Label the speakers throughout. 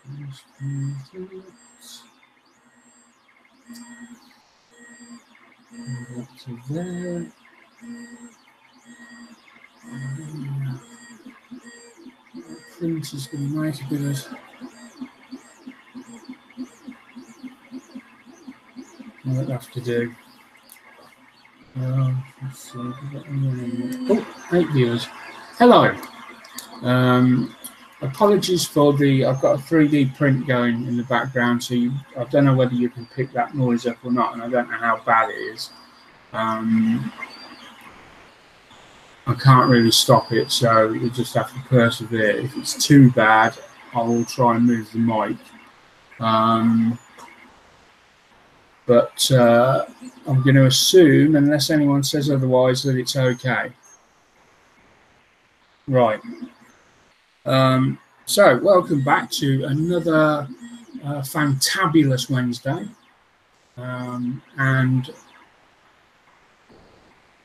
Speaker 1: Up to there. Print is going to make a bit of what I have to do. Let's see. Oh, 8 viewers. Hello. Apologies for the. I've got a 3D print going in the background, so I don't know whether you can pick that noise up or not, and I don't know how bad it is. I can't really stop it, so you just have to persevere. If it's too bad, I will try and move the mic. But I'm going to assume, unless anyone says otherwise, that it's okay. Right. So welcome back to another fantabulous Wednesday. And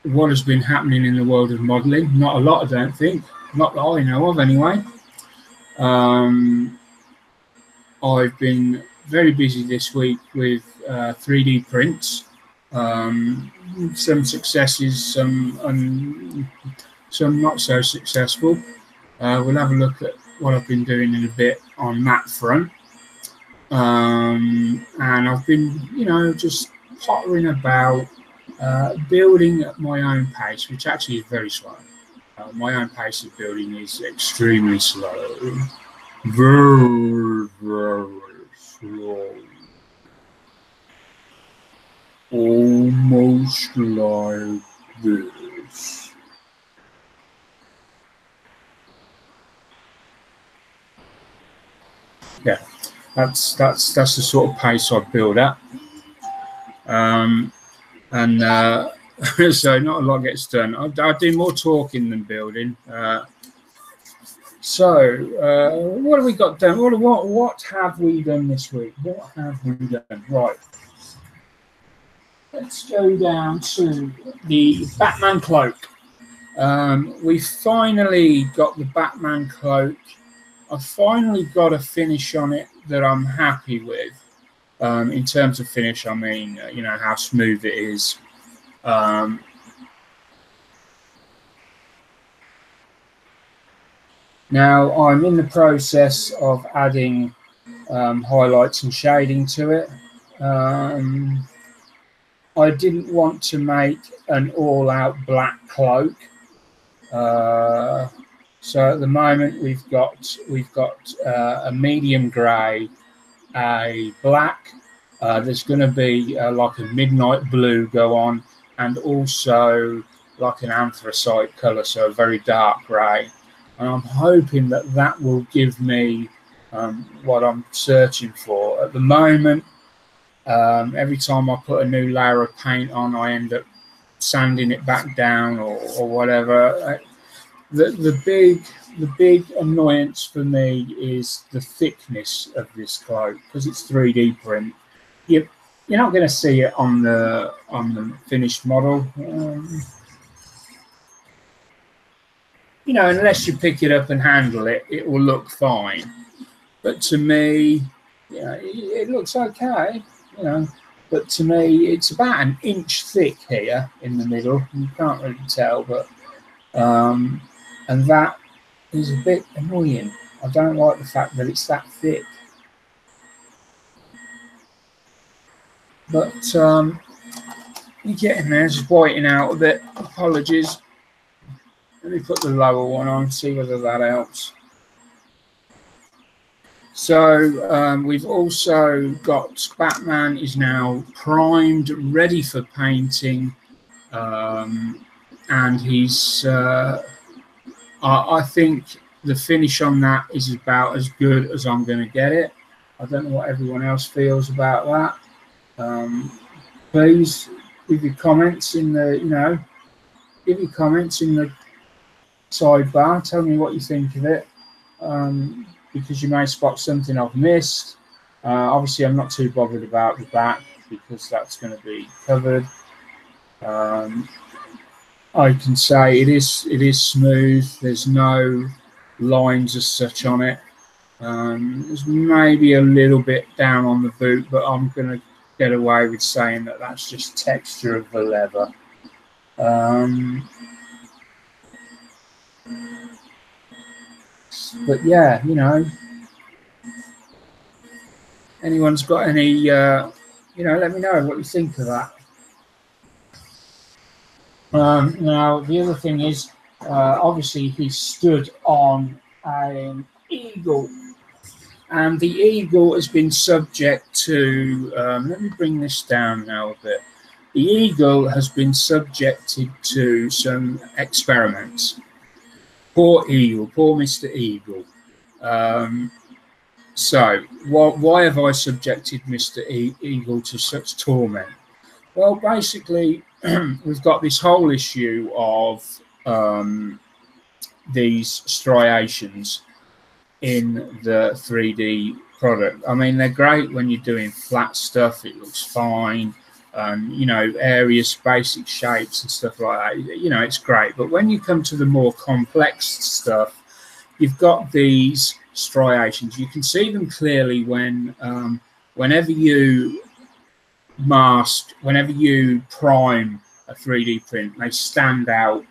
Speaker 1: what has been happening in the world of modelling? Not a lot, I don't think. Not that I know of, anyway. I've been very busy this week with 3D prints. Some successes, some not so successful. We'll have a look at what I've been doing in a bit on that front. And I've been, just pottering about, building at my own pace, which actually is very slow. My own pace of building is extremely slow. Very, very slow. Almost like this. Yeah, that's the sort of pace I build at. So not a lot gets done. I do more talking than building. So what have we got done? What have we done this week? What have we done? Right. Let's go down to the Batman cloak. We finally got the Batman cloak. I finally got a finish on it that I'm happy with. In terms of finish, I mean, how smooth it is. Now I'm in the process of adding highlights and shading to it. I didn't want to make an all-out black cloak. So at the moment we've got a medium grey, a black. There's going to be like a midnight blue go on, and also like an anthracite colour, so a very dark grey. And I'm hoping that will give me what I'm searching for. At the moment, every time I put a new layer of paint on, I end up sanding it back down or whatever. The big annoyance for me is the thickness of this cloak, because it's 3D print. You're not going to see it on the finished model, unless you pick it up and handle it. It will look fine, but to me, it looks okay, But to me, it's about an inch thick here in the middle. You can't really tell, but and that is a bit annoying. I don't like the fact that it's that thick. But you're getting there, just whitening out a bit. Apologies. Let me put the lower one on, see whether that helps. So we've also got Batman is now primed, ready for painting, and he's. I think the finish on that is about as good as I'm going to get it. I don't know what everyone else feels about that. Please give your comments in the, give your comments in the sidebar. Tell me what you think of it, because you may spot something I've missed. Obviously, I'm not too bothered about the back because that's going to be covered. I can say it is smooth. There's no lines as such on it. There's maybe a little bit down on the boot, but I'm going to get away with saying that that's just texture of the leather. But yeah, you know, anyone's got any, you know, let me know what you think of that. Now, the other thing is, obviously, he stood on an eagle, and the eagle has been subject to, let me bring this down now a bit. The eagle has been subjected to some experiments. Poor eagle, poor Mr. Eagle. So, why have I subjected Mr. Eagle to such torment? Well, basically, we've got this whole issue of these striations in the 3D product. I mean, they're great when you're doing flat stuff. It looks fine. You know, areas, basic shapes and stuff like that. You know, it's great. But when you come to the more complex stuff, you've got these striations. You can see them clearly when whenever you mask, whenever you prime a 3D print, they stand out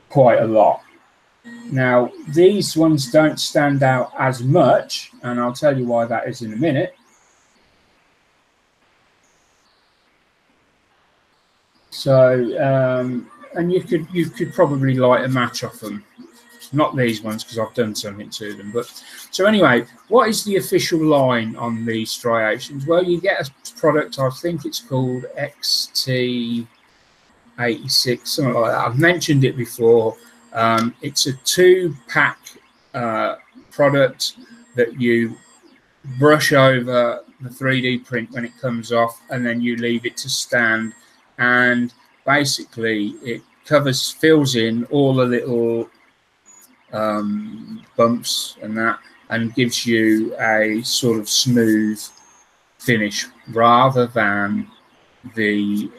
Speaker 1: quite a lot. Now, these ones don't stand out as much, and I'll tell you why that is in a minute. So, and you could probably light a match off them. Not these ones, because I've done something to them. But so anyway, what is the official line on these striations? Well, you get a product, I think it's called XT86, something like that. I've mentioned it before. It's a 2-pack product that you brush over the 3D print when it comes off, and then you leave it to stand, and basically it fills in all the little bumps and that, and gives you a sort of smooth finish rather than the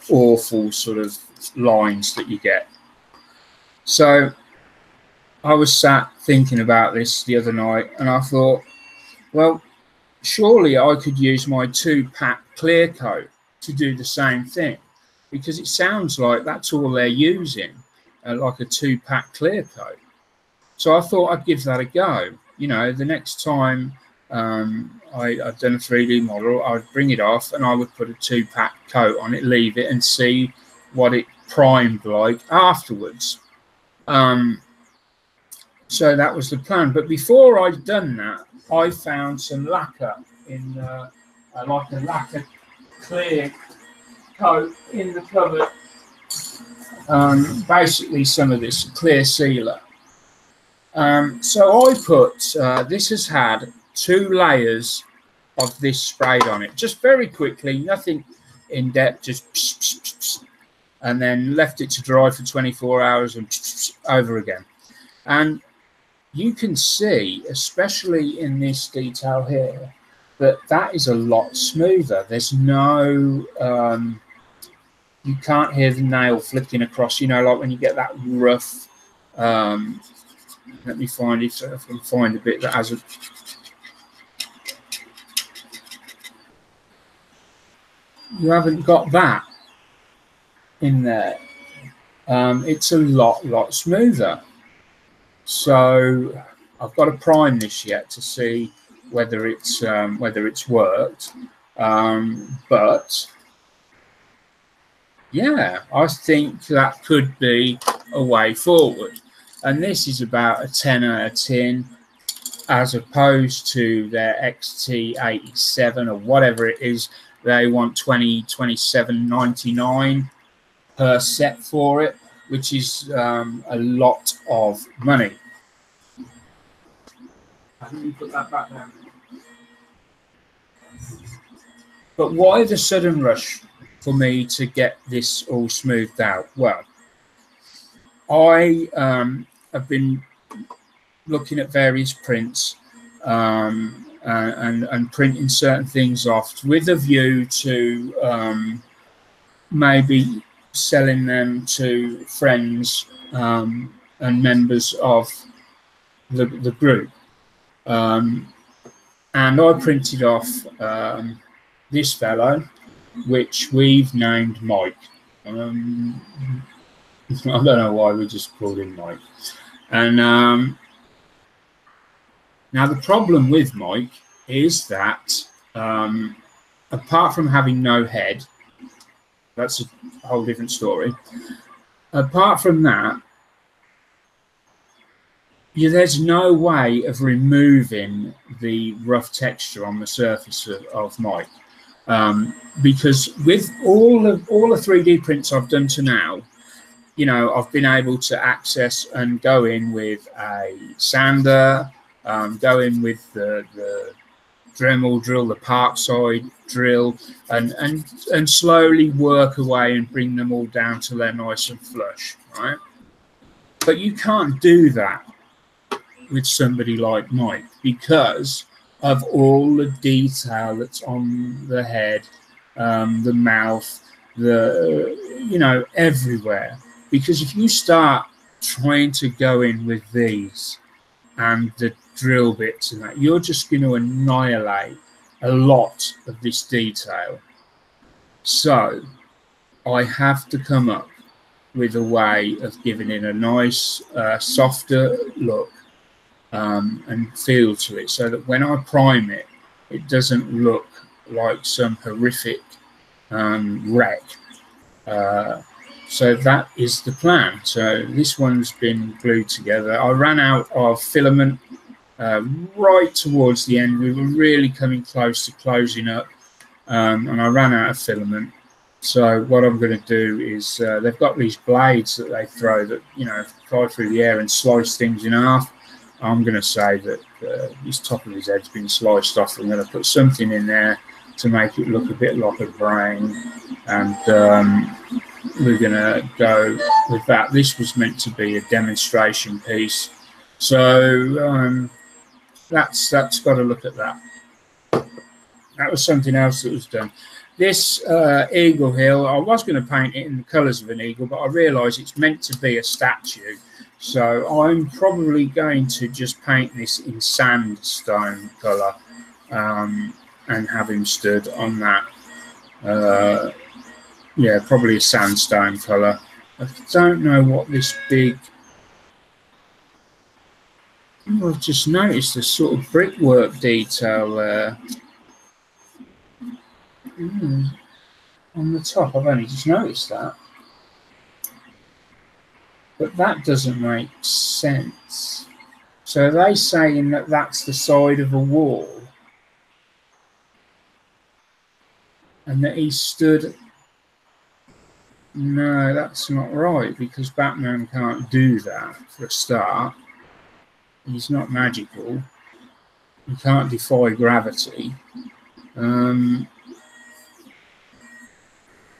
Speaker 1: awful sort of lines that you get. So I was sat thinking about this the other night, and I thought, well, surely I could use my 2-pack clear coat to do the same thing, because it sounds like that's all they're using, like a 2-pack clear coat. So I thought I'd give that a go. You know, the next time I'd done a 3D model, I'd bring it off and I would put a 2-pack coat on it, leave it, and see what it primed like afterwards. So that was the plan. But before I'd done that, I found some lacquer in like a lacquer clear coat in the cupboard. Basically some of this clear sealer. So I put, this has had 2 layers of this sprayed on it, just very quickly, nothing in depth, just psh, psh, psh, psh, and then left it to dry for 24 hours and psh, psh, over again. And you can see, especially in this detail here, that that is a lot smoother. There's no, you can't hear the nail flicking across, you know, like when you get that rough, let me find it, if I can find a bit that has a, you haven't got that in there. It's a lot smoother. So I've got to prime this yet to see whether it's worked. But yeah, I think that could be a way forward. And this is about a 10 out of 10, as opposed to their XT87 or whatever it is. They want $27.99 per set for it, which is a lot of money. Let me put that back down. But why the sudden rush for me to get this all smoothed out? Well, I have been looking at various prints and printing certain things off with a view to maybe selling them to friends and members of the group. And I printed off this fellow, which we've named Mike. I don't know why we just called him Mike. And now the problem with Mike is that apart from having no head, that's a whole different story. Apart from that, there's no way of removing the rough texture on the surface of Mike, because with all the 3D prints I've done to now, you know, I've been able to access and go in with a sander, go in with the Dremel drill, the Parkside drill, and slowly work away and bring them all down till they're nice and flush, right? But you can't do that with somebody like Mike because of all the detail that's on the head, the mouth, you know, everywhere. Because if you start trying to go in with these and the drill bits and that, you're just going to annihilate a lot of this detail. So I have to come up with a way of giving it a nice, softer look and feel to it, so that when I prime it, it doesn't look like some horrific wreck. So that is the plan. So this one's been glued together. I ran out of filament right towards the end. We were really coming close to closing up, and I ran out of filament. So what I'm going to do is they've got these blades that they throw that, you know, fly through the air and slice things in half. I'm going to say that his top of his head's been sliced off. I'm going to put something in there to make it look a bit like a brain, and we're going to go with that. This was meant to be a demonstration piece, so that's got to look at that. That was something else that was done. This eagle hill, I was going to paint it in the colours of an eagle, but I realised it's meant to be a statue. So I'm probably going to just paint this in sandstone colour and have him stood on that. Yeah, probably a sandstone colour. I don't know what this big... Oh, I've just noticed a sort of brickwork detail there. On the top, I've only just noticed that. But that doesn't make sense. So are they saying that that's the side of a wall? And that he stood... No, that's not right, because Batman can't do that for a start. He's not magical. He can't defy gravity.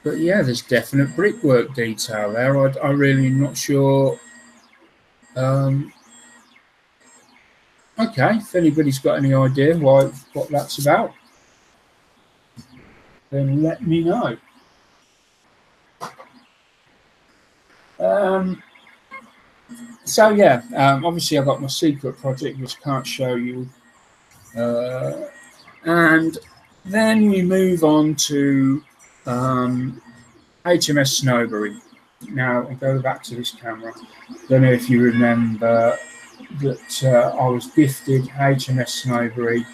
Speaker 1: But yeah, there's definite brickwork detail there. I really am not sure. Okay, if anybody's got any idea what that's about, then let me know. So yeah, obviously I've got my secret project which I can't show you, and then we move on to HMS Snowberry. Now I'll go back to this camera. Don't know if you remember that I was gifted HMS Snowberry,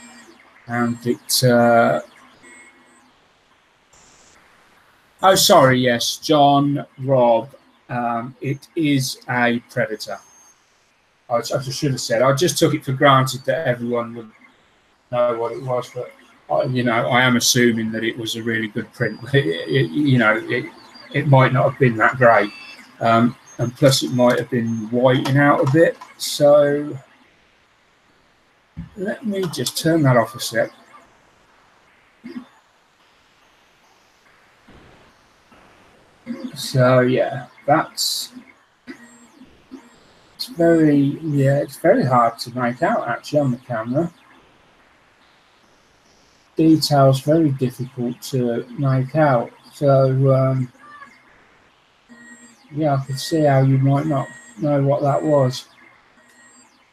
Speaker 1: and it oh sorry, yes, John Robb. It is a Predator. I should have said. I just took it for granted that everyone would know what it was, but you know, I am assuming that it was a really good print. You know, it might not have been that great, and plus it might have been whiting out a bit. So let me just turn that off a sec. So yeah, it's very hard to make out actually on the camera. Details very difficult to make out. So yeah, I could see how you might not know what that was.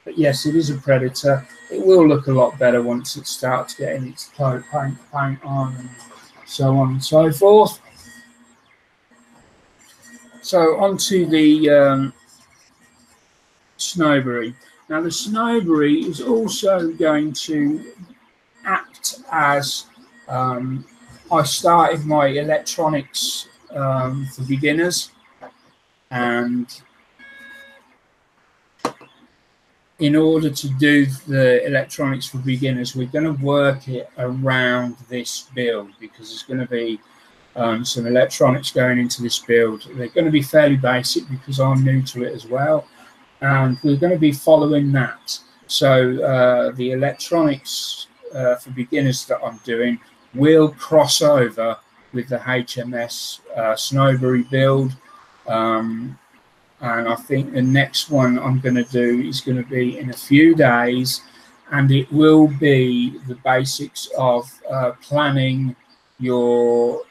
Speaker 1: But yes, it is a predator. It will look a lot better once it starts getting its coat paint on and so on and so forth. So onto the snowberry. Now the snowberry is also going to act as I started my electronics for beginners, and in order to do the electronics for beginners, we're going to work it around this build, because there's going to be some electronics going into this build. They're going to be fairly basic because I'm new to it as well, and we're going to be following that. So the electronics for beginners that I'm doing will cross over with the HMS Snowberry build, and I think the next one I'm going to do is going to be in a few days, and it will be the basics of planning your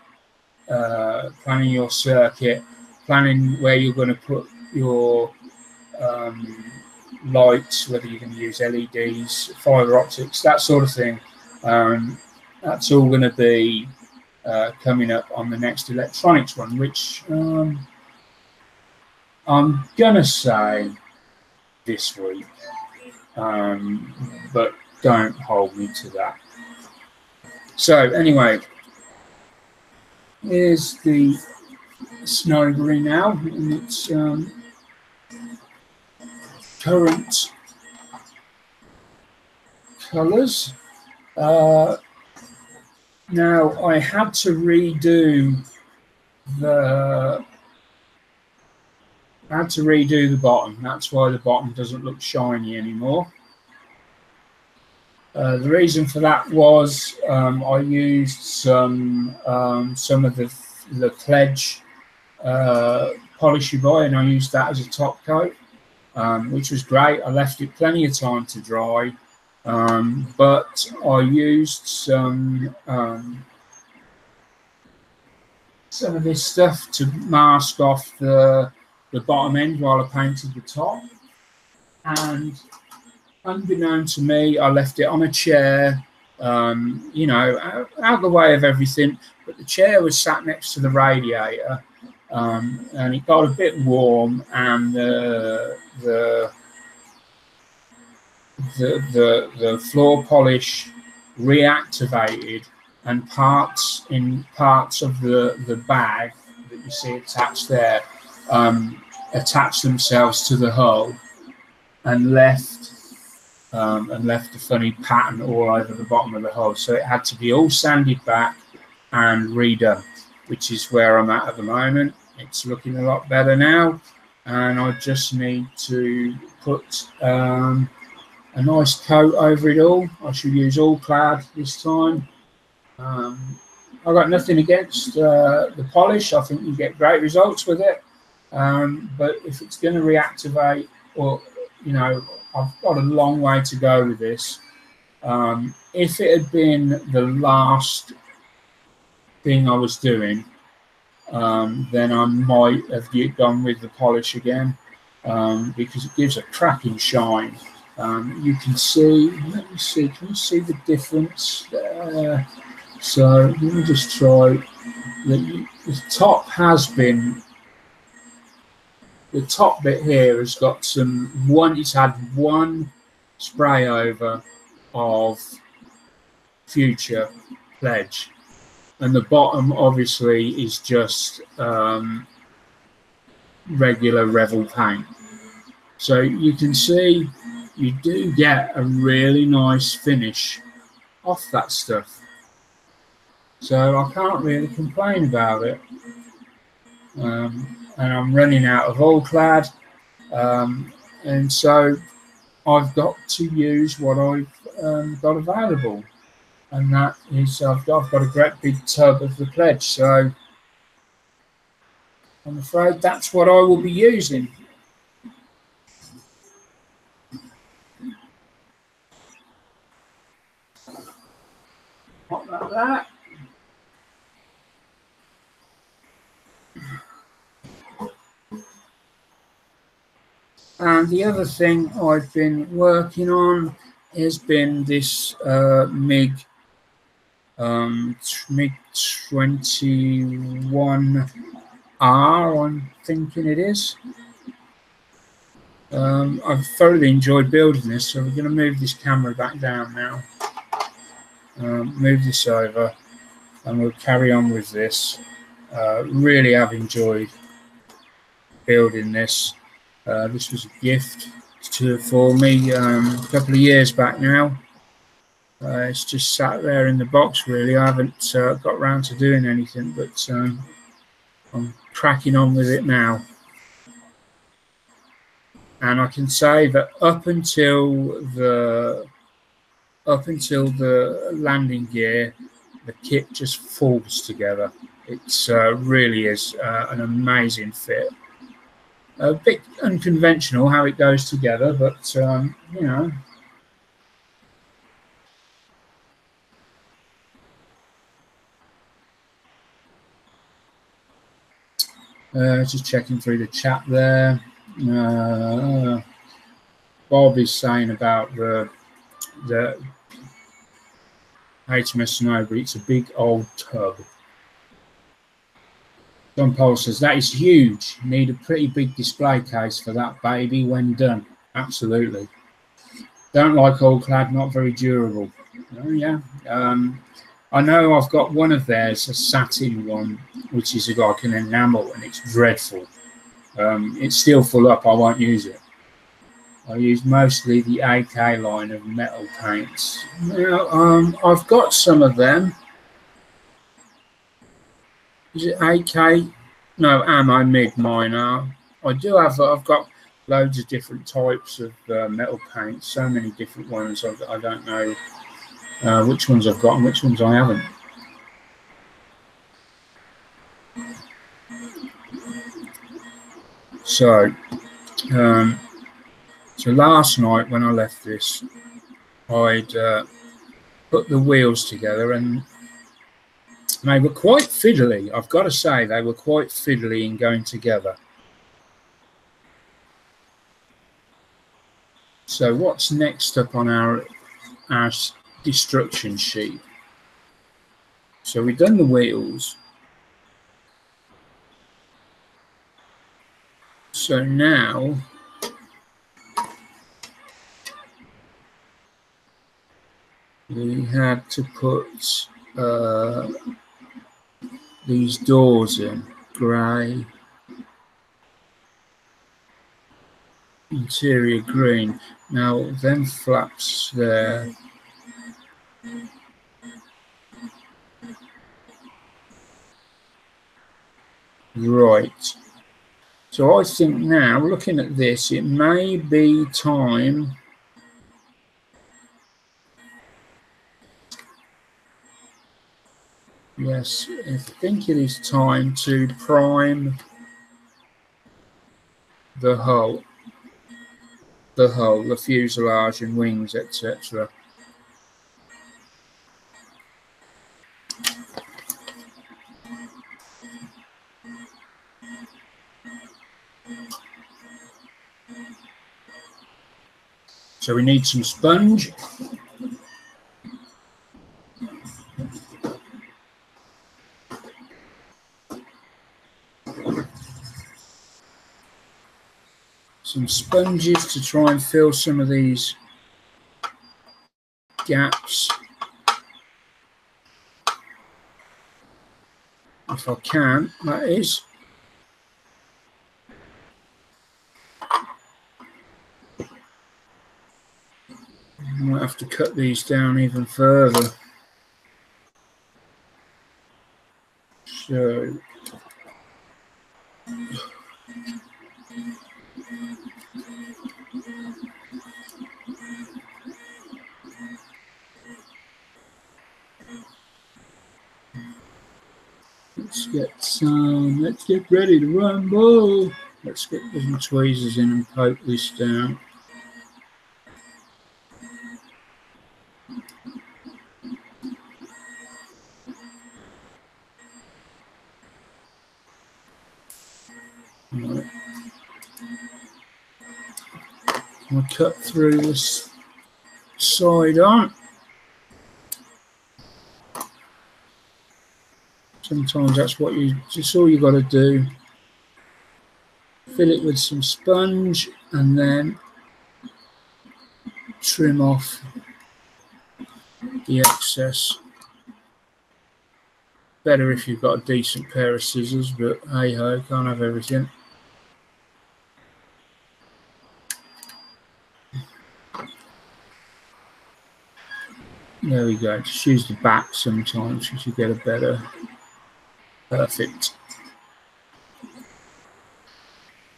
Speaker 1: circuit, planning where you're going to put your lights, whether you're going to use LEDs, fiber optics, that sort of thing. That's all going to be coming up on the next electronics one, which I'm gonna say this week, but don't hold me to that. So anyway, here's the snowberry now in its current colours. Now I had to redo the bottom. That's why the bottom doesn't look shiny anymore. The reason for that was I used some of the Pledge polish you buy, and I used that as a top coat, which was great. I left it plenty of time to dry, but I used some of this stuff to mask off the bottom end while I painted the top, and unbeknown to me, I left it on a chair, you know, out of the way of everything, but the chair was sat next to the radiator, and it got a bit warm, and the floor polish reactivated, and parts of the bag that you see attached there attached themselves to the hull and left a funny pattern all over the bottom of the hull. So it had to be all sanded back and redone, which is where I'm at the moment. It's looking a lot better now, and I just need to put a nice coat over it all. I should use all clad this time. I've got nothing against the polish. I think you get great results with it, but if it's going to reactivate, or you know, I've got a long way to go with this. If it had been the last thing I was doing, then I might have gone with the polish again, because it gives a cracking shine. You can see, let me see, can you see the difference there? So let me just try. The top has been, the top bit here has got it's had one spray over of Future Pledge, and the bottom obviously is just regular Revel paint. So you can see you do get a really nice finish off that stuff. So I can't really complain about it. And I'm running out of all clad, and so I've got to use what I've got available, and that is I've got a great big tub of the Pledge. So I'm afraid that's what I will be using. Not like that. And the other thing I've been working on has been this MiG 21R, I'm thinking it is. I've thoroughly enjoyed building this, so we're going to move this camera back down now. Move this over, and we'll carry on with this. Really have enjoyed building this. This was a gift for me a couple of years back now. It's just sat there in the box, really. I haven't got around to doing anything, but I'm cracking on with it now. And I can say that up until the landing gear, the kit just falls together. It's really is an amazing fit. A bit unconventional how it goes together, but you know. Just checking through the chat there. Bob is saying about the HMS Snowbury. It's a big old tub. John Paul says that is huge. Need a pretty big display case for that baby when done. Absolutely. Don't like old clad, not very durable. Oh, yeah. I know I've got one of theirs, a satin one, which is like an enamel, and it's dreadful. It's still full up. I won't use it. I use mostly the AK line of metal paints. Now, I've got some of them. Is it AK? No, Ammo MiG mine are. I do have. I've got loads of different types of metal paints. So many different ones. I don't know which ones I've got and which ones I haven't. So, so last night when I left this, I'd put the wheels together, and they were quite fiddly. I've got to say, they were quite fiddly in going together. So what's next up on our destruction sheet? So we've done the wheels. So now we had to put these doors in, grey, interior green. Now them flaps there, right. So I think now, looking at this, it may be time yes, I think it is time to prime the hull, the fuselage and wings, etc. So we need some sponge. Some sponges to try and fill some of these gaps. If I can, that is. I might have to cut these down even further. So let's get ready to rumble. Let's get some tweezers in and poke this down. Right. going to cut through this side on. Sometimes that's what just all you got to do. Fill it with some sponge and then trim off the excess. Better if you've got a decent pair of scissors, but hey ho, can't have everything. There we go. Just use the back sometimes because you get a better. Perfect.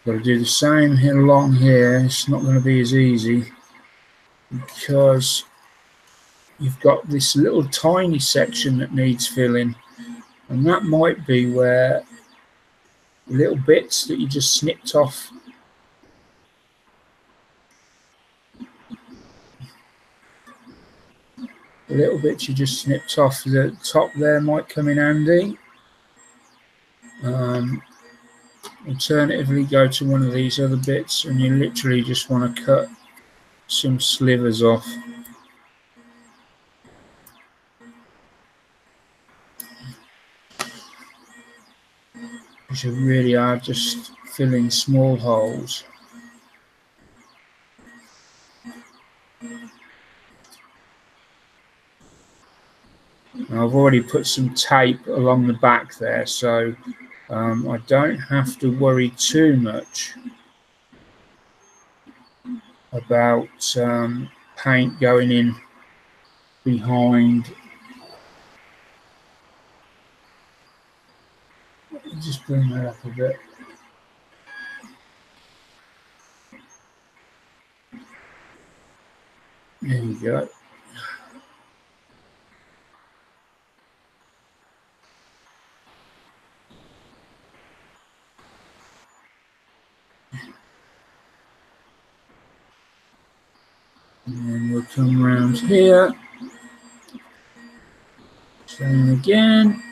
Speaker 1: Got to do the same here along here. It's not going to be as easy because you've got this little tiny section that needs filling, and that might be where little bits that you just snipped off. The little bits you just snipped off the top there might come in handy. Alternatively, go to one of these other bits and you literally just want to cut some slivers off. Because you really are just filling small holes. Now, I've already put some tape along the back there, so I don't have to worry too much about paint going in behind. Just bring that up a bit. There you go. And then we'll come around here. Same again.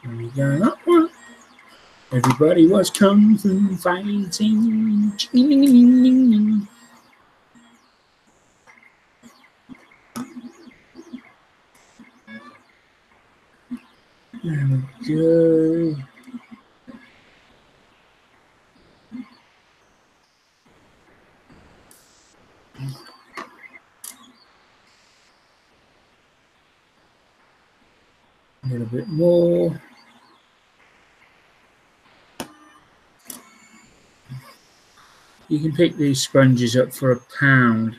Speaker 1: And we're going up one. Everybody was kung fu fighting. There we go. A little bit more. You can pick these sponges up for £1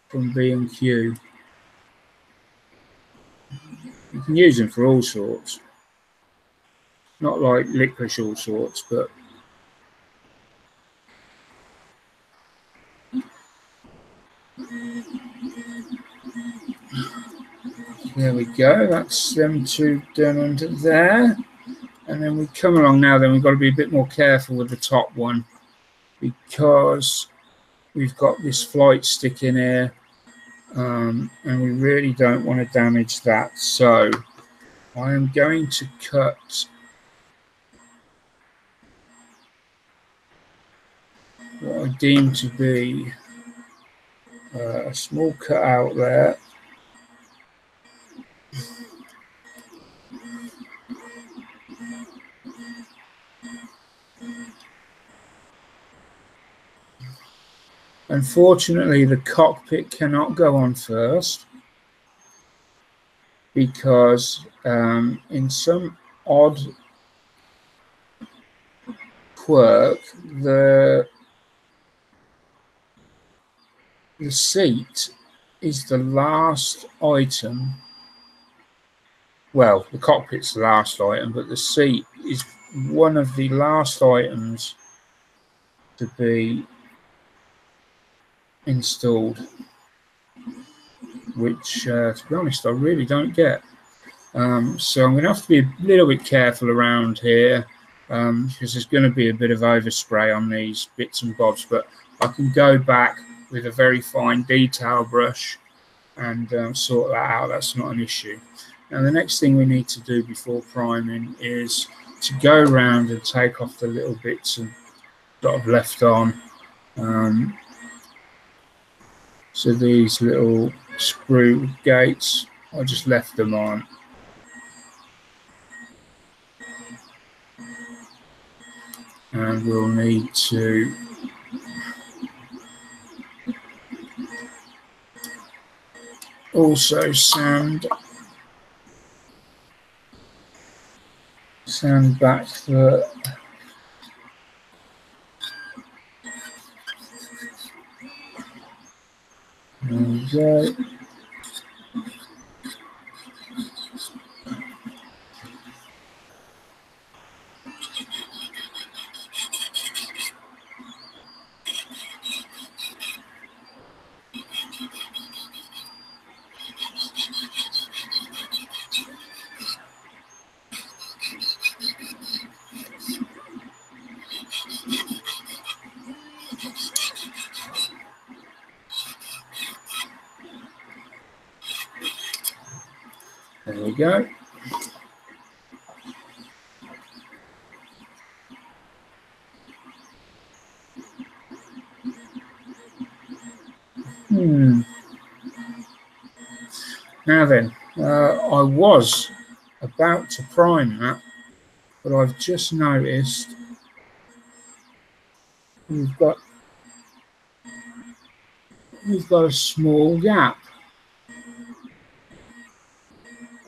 Speaker 1: from B&Q. You can use them for all sorts. Not like licorice all sorts, but there we go. That's them two done under there. And then we come along now, then we've got to be a bit more careful with the top one because we've got this flight stick in here and we really don't want to damage that. So I am going to cut what I deem to be a small cut out there. Unfortunately, the cockpit cannot go on first because in some odd quirk, the seat is the last item. Well, the cockpit's the last item, but the seat is one of the last items to be installed, which, to be honest, I really don't get. So I'm going to have to be a little bit careful around here because there's going to be a bit of overspray on these bits and bobs, but I can go back with a very fine detail brush and sort that out. That's not an issue. Now the next thing we need to do before priming is to go around and take off the little bits that I've left on. So these little sprue gates, I just left them on. And we'll need to also sand back the there we go. There we go. Now then, I was about to prime that, but I've just noticed we've got a small gap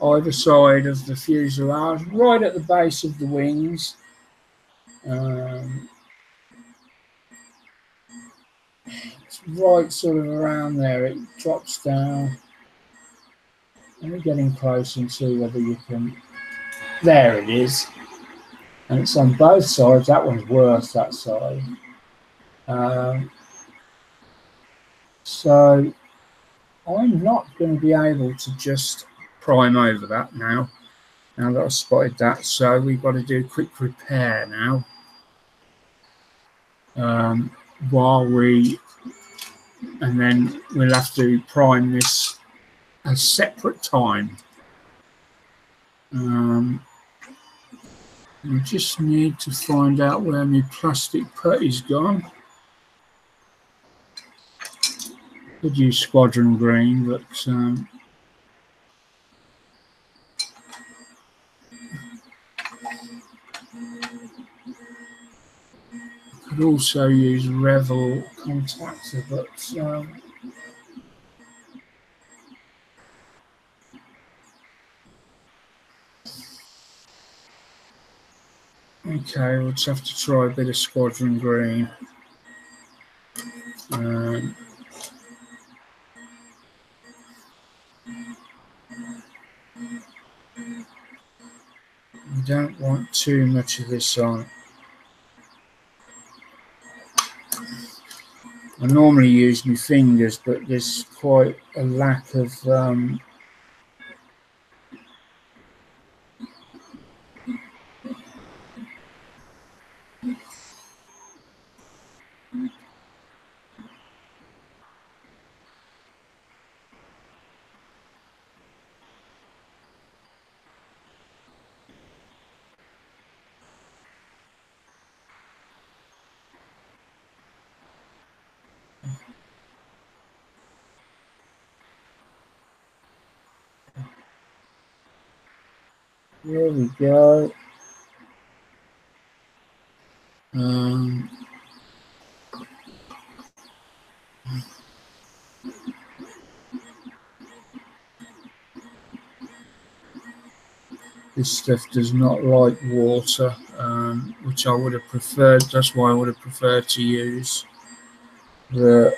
Speaker 1: either side of the fuselage, right at the base of the wings. It's right sort of around there. It drops down. Let me get in close and see whether you can. There it is. And it's on both sides. That one's worse, that side. So I'm not going to be able to just prime over that now that I've spotted that. So we've got to do a quick repair now. And then we'll have to prime this a separate time. I just need to find out where my plastic putty's gone. Could use squadron green, but could also use Revel contactor, but okay, we'll just have to try a bit of squadron green. We don't want too much of this on. I normally use my fingers, but there's quite a lack of there we go. This stuff does not like water, which I would have preferred. That's why I would have preferred to use the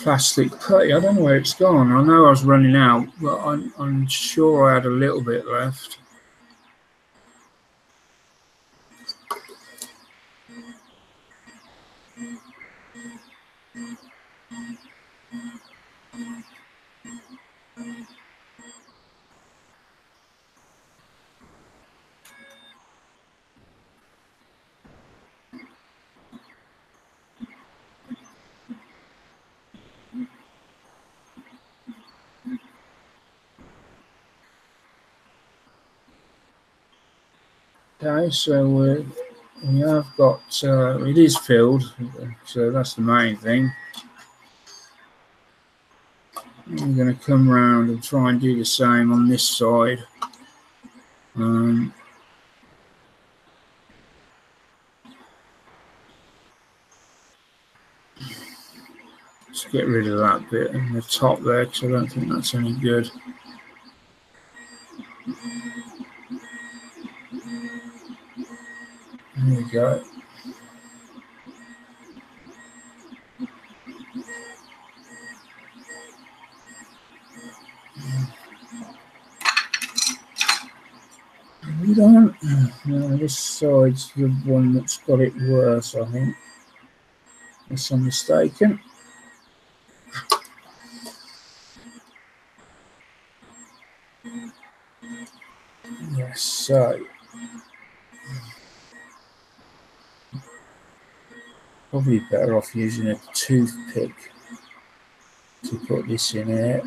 Speaker 1: plastic putty. I don't know where it's gone. I know I was running out, but I'm sure I had a little bit left. Okay, so we have got, it is filled, so that's the main thing. I'm going to come round and try and do the same on this side. Let's get rid of that bit in the top there, because I don't think that's any good. There we go. No, this side's the one that's got it worse, I think. Unless I'm mistaken. Yes, so probably better off using a toothpick to put this in here.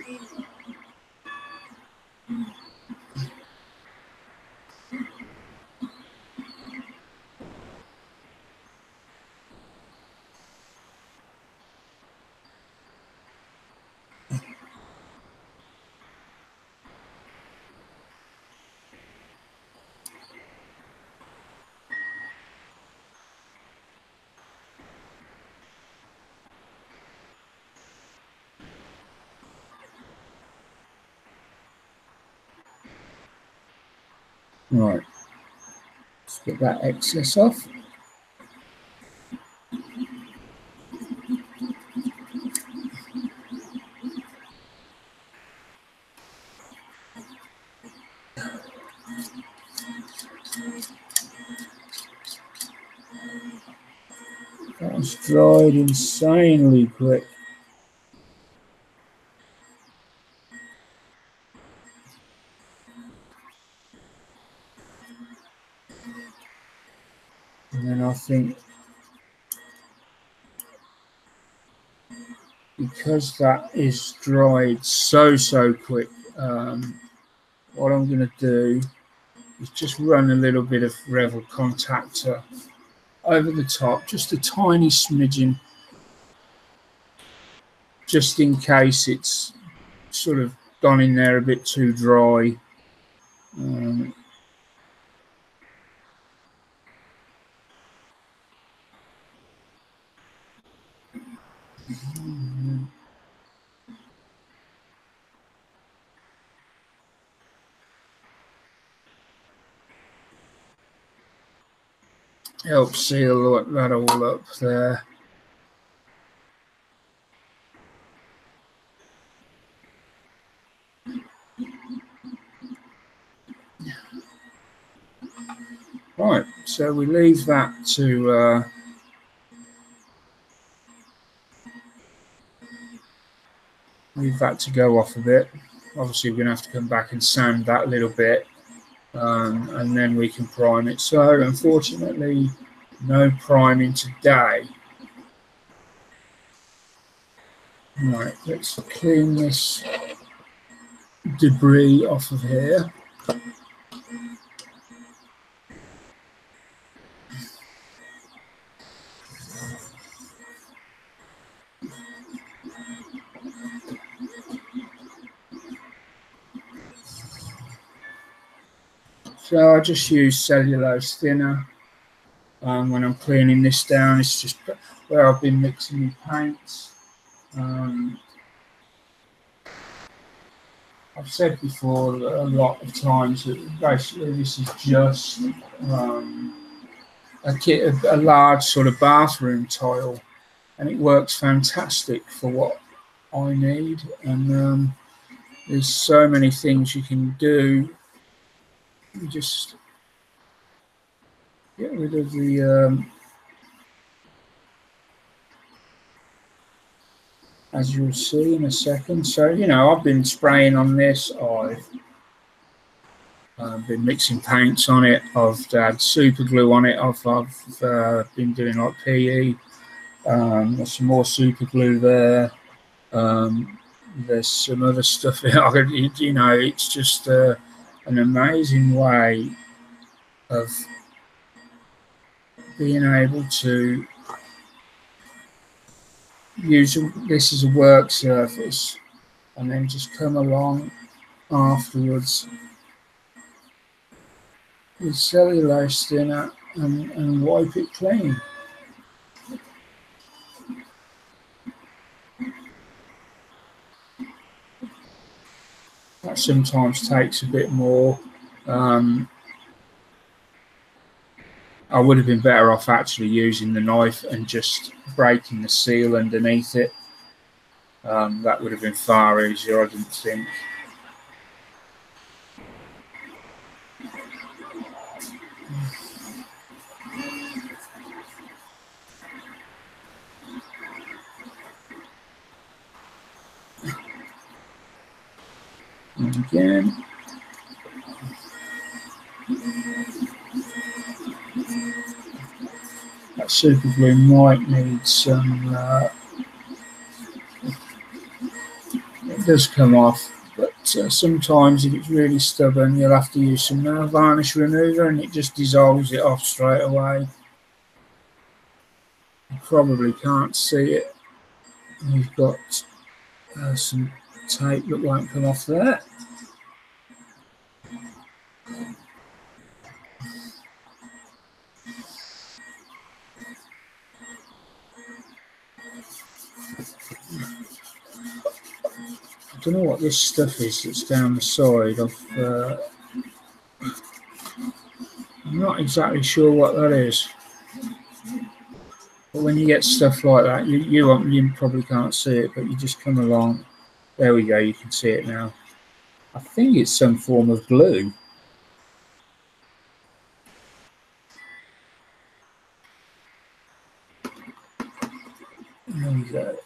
Speaker 1: Right, let's get that excess off. That was dried insanely quick. And then I think because that is dried so quick, what I'm going to do is just run a little bit of Revel contactor over the top, just a tiny smidgen, just in case it's sort of gone in there a bit too dry. Help seal that all up there. Right, so we leave that to go off a bit. Obviously, we're going to have to come back and sand that a little bit, and then we can prime it. So, unfortunately, no priming today. Right, let's clean this debris off of here. So I just use cellulose thinner when I'm cleaning this down. It's just where I've been mixing my paints. I've said before a lot of times that basically this is just a large sort of bathroom tile, and it works fantastic for what I need. And there's so many things you can do. You just get rid of the as you'll see in a second. So, you know, I've been spraying on this. I've been mixing paints on it. I've had super glue on it. I've been doing like PE. There's some more super glue there. There's some other stuff. You know, it's just an amazing way of being able to use this as a work surface and then just come along afterwards with cellulose thinner and wipe it clean. That sometimes takes a bit more. I would have been better off actually using the knife and just breaking the seal underneath it. That would have been far easier, I didn't think. And again. That super glue might need some, it does come off, but sometimes if it's really stubborn you'll have to use some nail varnish remover and it just dissolves it off straight away. You probably can't see it. You've got some tape that won't come off there. I don't know what this stuff is that's down the side of. I'm not exactly sure what that is. But when you get stuff like that, you probably can't see it, but you just come along. There we go. You can see it now. I think it's some form of glue. There we go.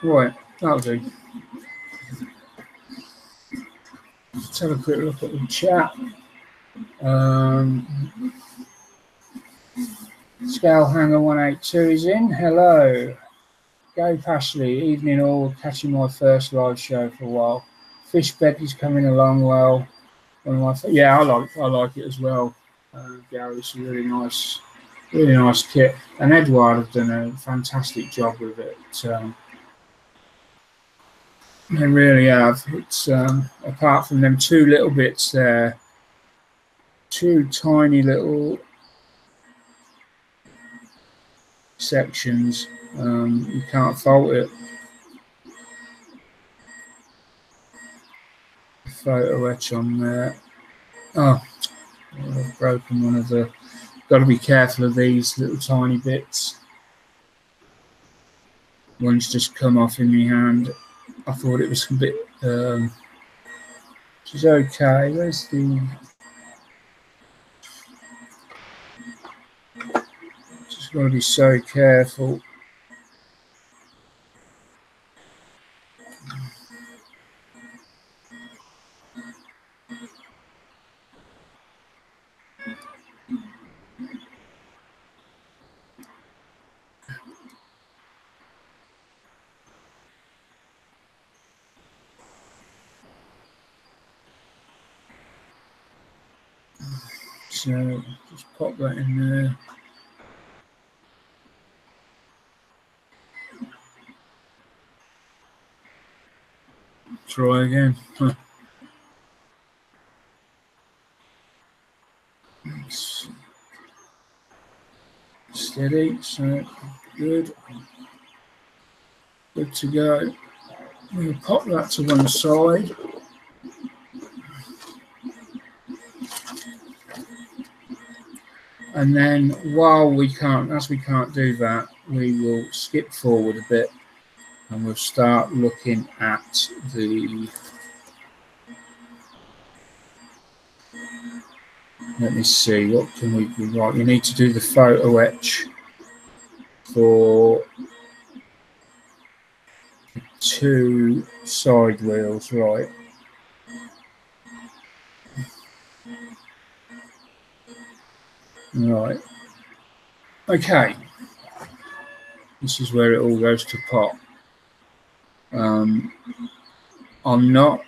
Speaker 1: Right, that'll do. Let's have a quick look at the chat. Scale Hanger 182 is in. Hello. Go Pashley, evening all, catching my first live show for a while. Fish bed is coming along well. Yeah, I like it as well. Gary, it's a really nice kit. And Edward have done a fantastic job with it. They really have. It's apart from them two little bits there, two tiny little sections. You can't fault it. Photo etch on there. Oh, I've broken one of the. Got to be careful of these little tiny bits. One's just come off in my hand. I thought it was a bit. Which is okay. Where's the? Just got to be so careful. So just pop that in there. Try again. It's steady, so good. Good to go. We'll pop that to one side. And then while we can't do that, we will skip forward a bit and we'll start looking at the, let me see, what can we do? Right, you need to do the photo etch for 2 side wheels, right? Right. Okay. This is where it all goes to pot. I'm not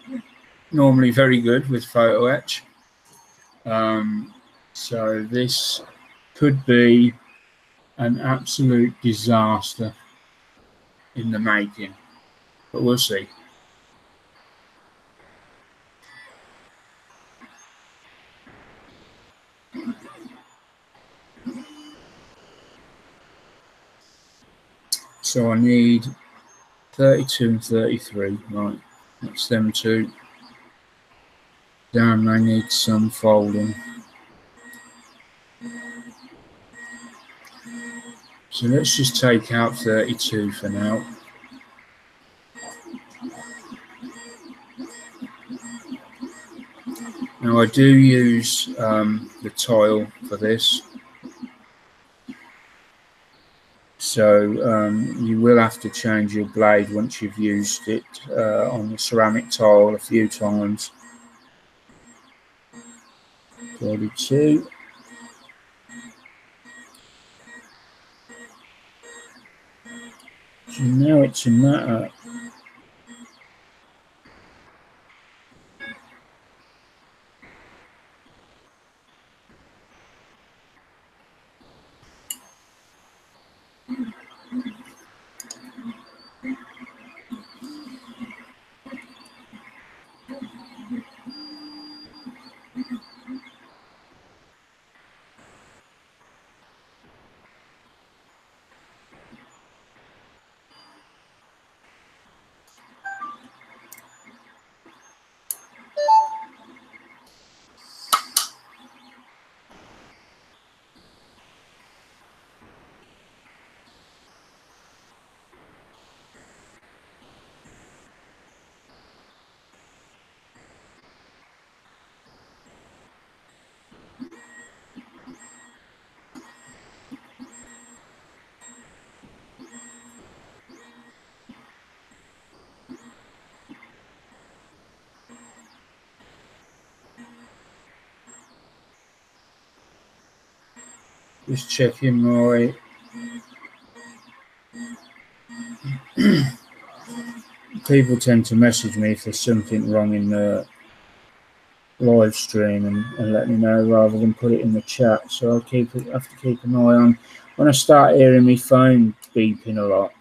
Speaker 1: normally very good with photo etch. So this could be an absolute disaster in the making, but we'll see. So I need 32 and 33, right? That's them two. Damn, they need some folding. So let's just take out 32 for now. Now I do use the tile for this. So you will have to change your blade once you've used it on the ceramic tile a few times. 32. So now it's a matter just checking my people tend to message me if there's something wrong in the live stream and let me know rather than put it in the chat. So I'll have to keep an eye on. When I start hearing my phone beeping a lot,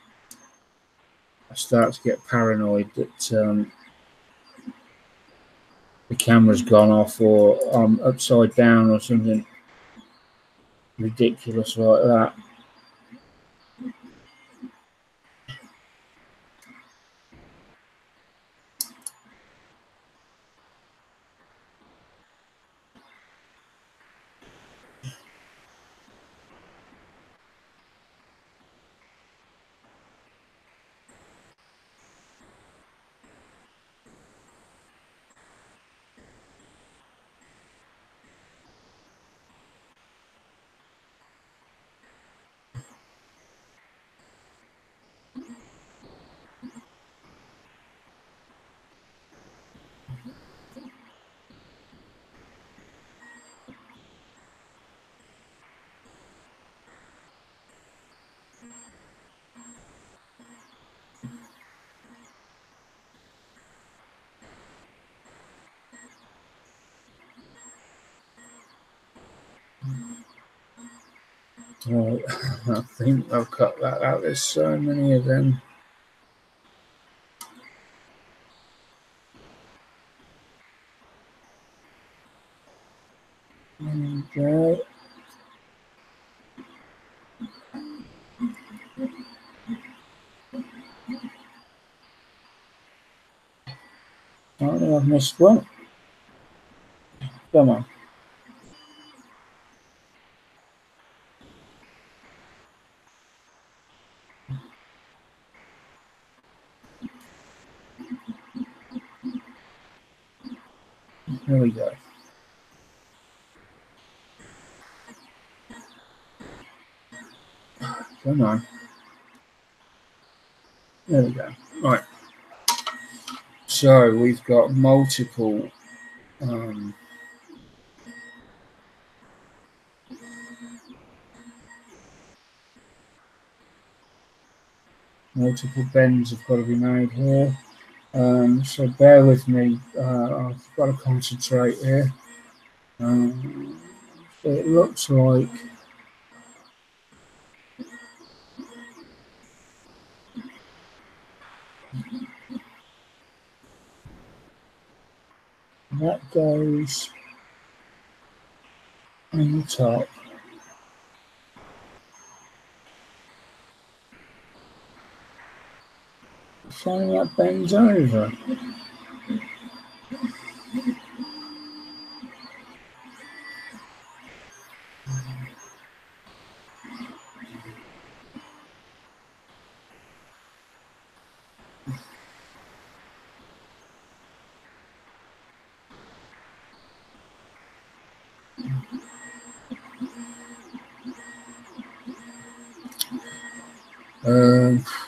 Speaker 1: I start to get paranoid that the camera's gone off or I'm upside down or something ridiculous like that. Right, I think I'll cut that out. There's so many of them. Okay. Oh, I've missed one. Come on. Here we go. Come on. There we go. Right. So we've got multiple multiple bends have got to be made here. So bear with me. I've got to concentrate here. It looks like that goes on the top. Finally that bends over.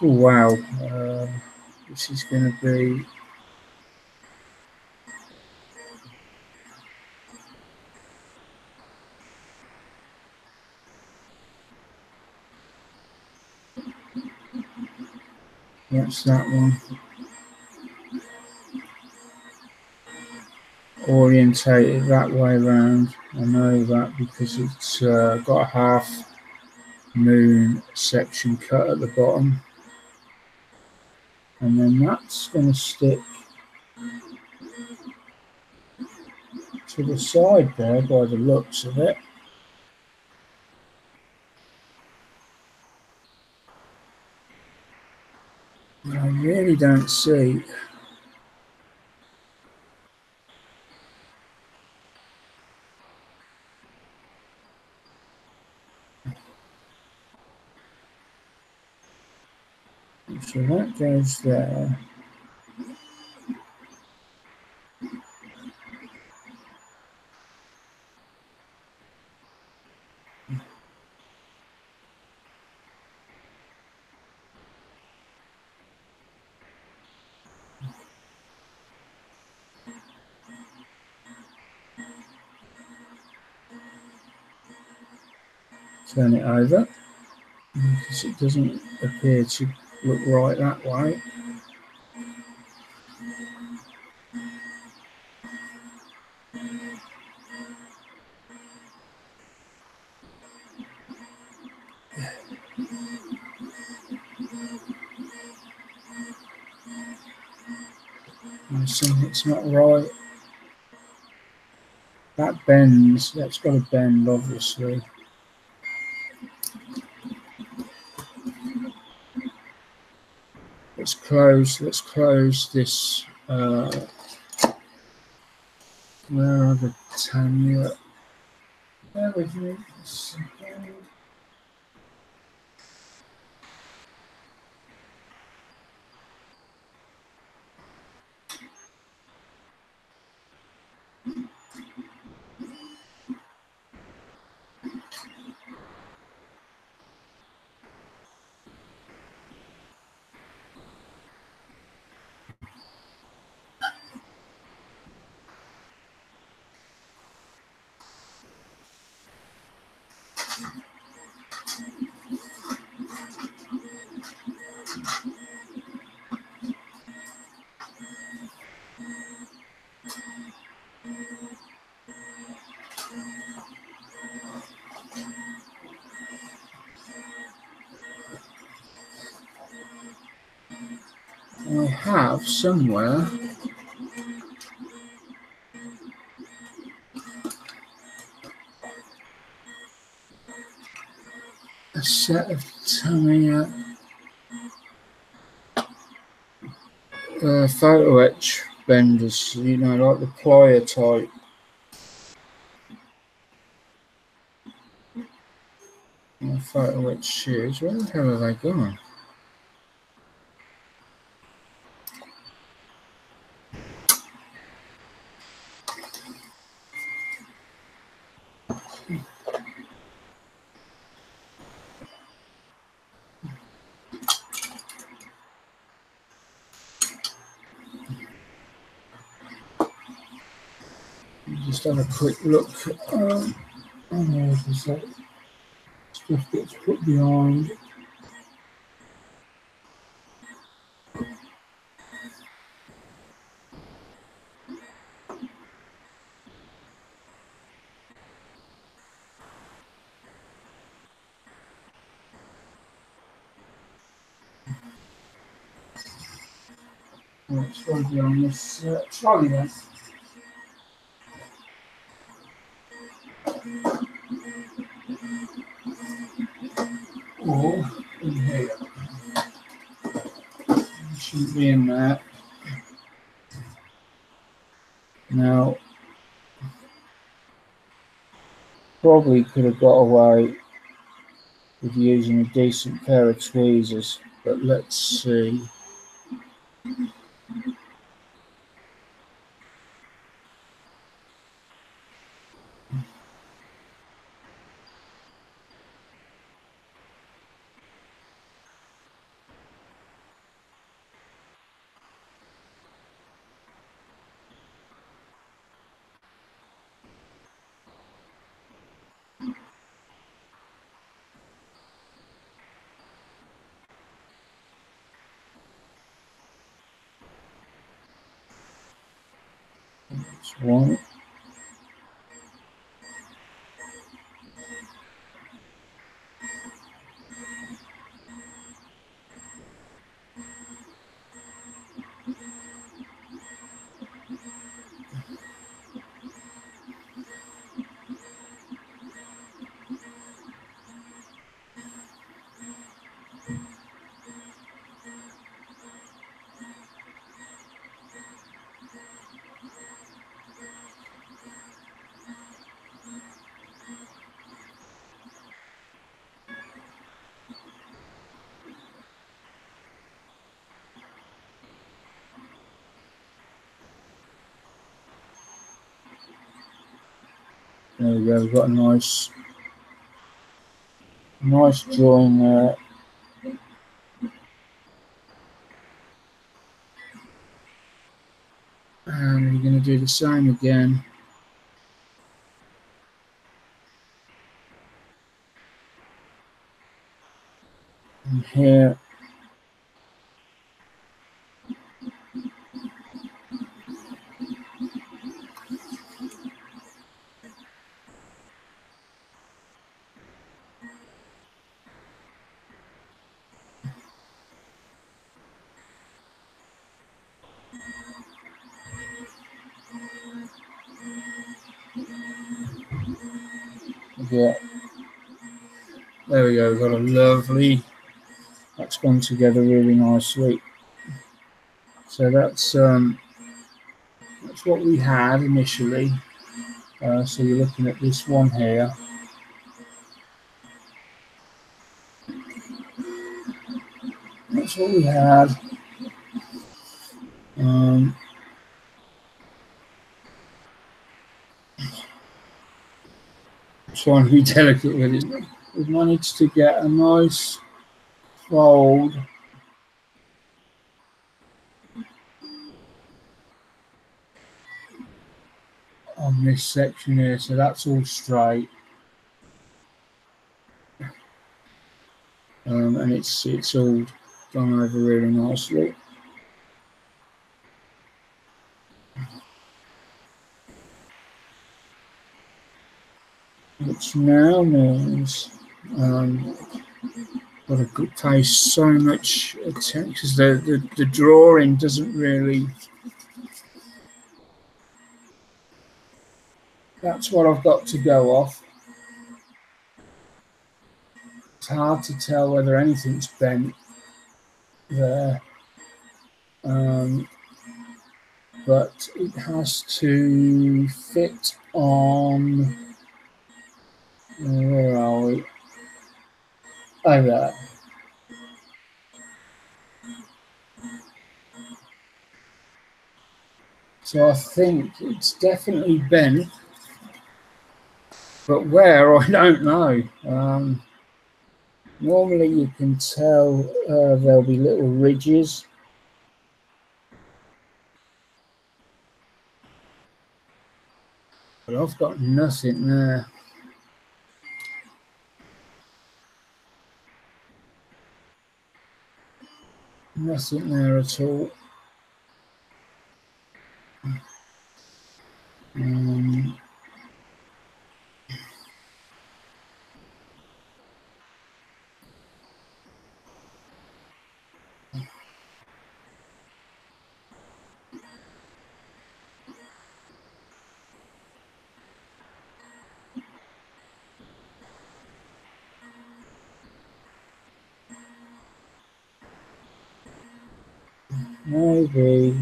Speaker 1: Wow. This is going to be that's that one. Orientate it that way around. I know that because it's got a half moon section cut at the bottom, and then that's going to stick to the side there by the looks of it. I really don't see. So that goes there. Turn it over because it doesn't appear to look right that way. Something's not right. That bends. That's got to bend, obviously. Let's close this. Where are the Tanya? Bear with me a second. I have somewhere a set of Tamiya photo etch benders, you know, like the plier type. My photo wet shears, where the hell have they gone? Just have a quick look. Oh no, that stuff gets put behind. It's got to be on this trolley then. Or in here. It shouldn't be in there. Now, probably could have got away with using a decent pair of tweezers, but let's see. That's one. There we go, we've got a nice drawing there. And we're going to do the same again. And here. Yeah, there we go, we've got a lovely, that's gone together really nicely. So that's what we had initially. So you're looking at this one here. That's what we had. Trying to be delicate with it. We've managed to get a nice fold on this section here, so that's all straight, and it's all gone over really nicely. Which now means got to pay so much attention because the drawing doesn't really. That's what I've got to go off. It's hard to tell whether anything's bent there. but it has to fit on, where are we? Oh, there. So I think it's definitely bent, but where, I don't know. Normally you can tell there'll be little ridges. But I've got nothing there. Nothing there at all. Maybe.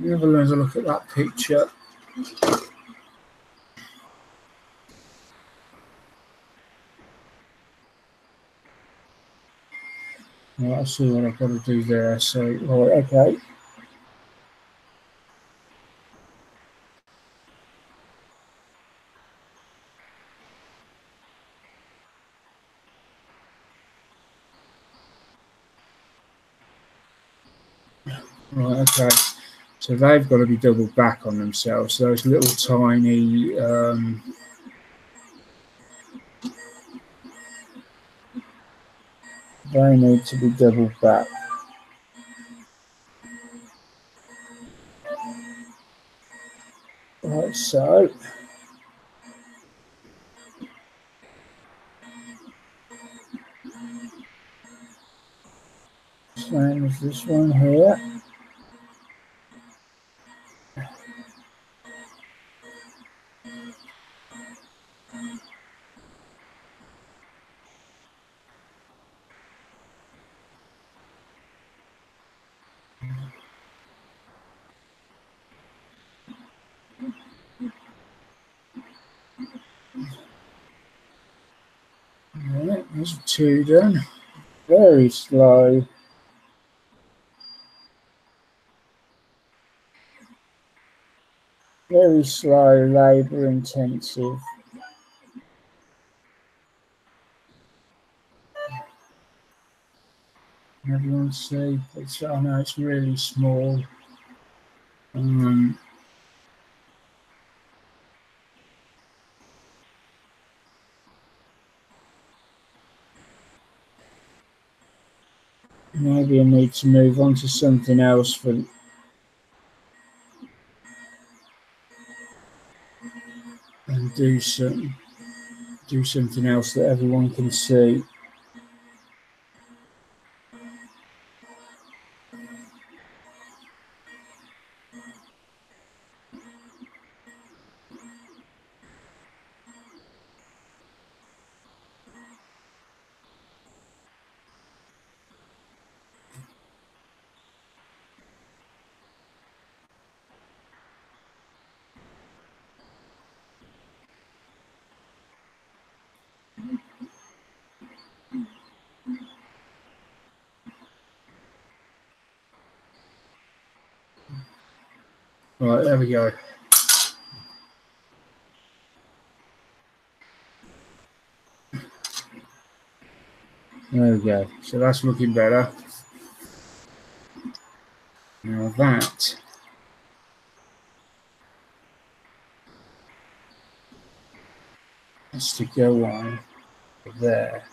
Speaker 1: Have a look at that picture. Right, I see what I've got to do there. So, right, okay. Right, okay. So they've got to be doubled back on themselves. Those little tiny they need to be doubled back. Right, so same as this one here. Right, there's two done. Very slow. Very slow, labour intensive. Everyone see? It's, I know it's really small. Maybe I need to move on to something else for and do something else that everyone can see. Right, there we go. There we go. So that's looking better. Now that has to go on there.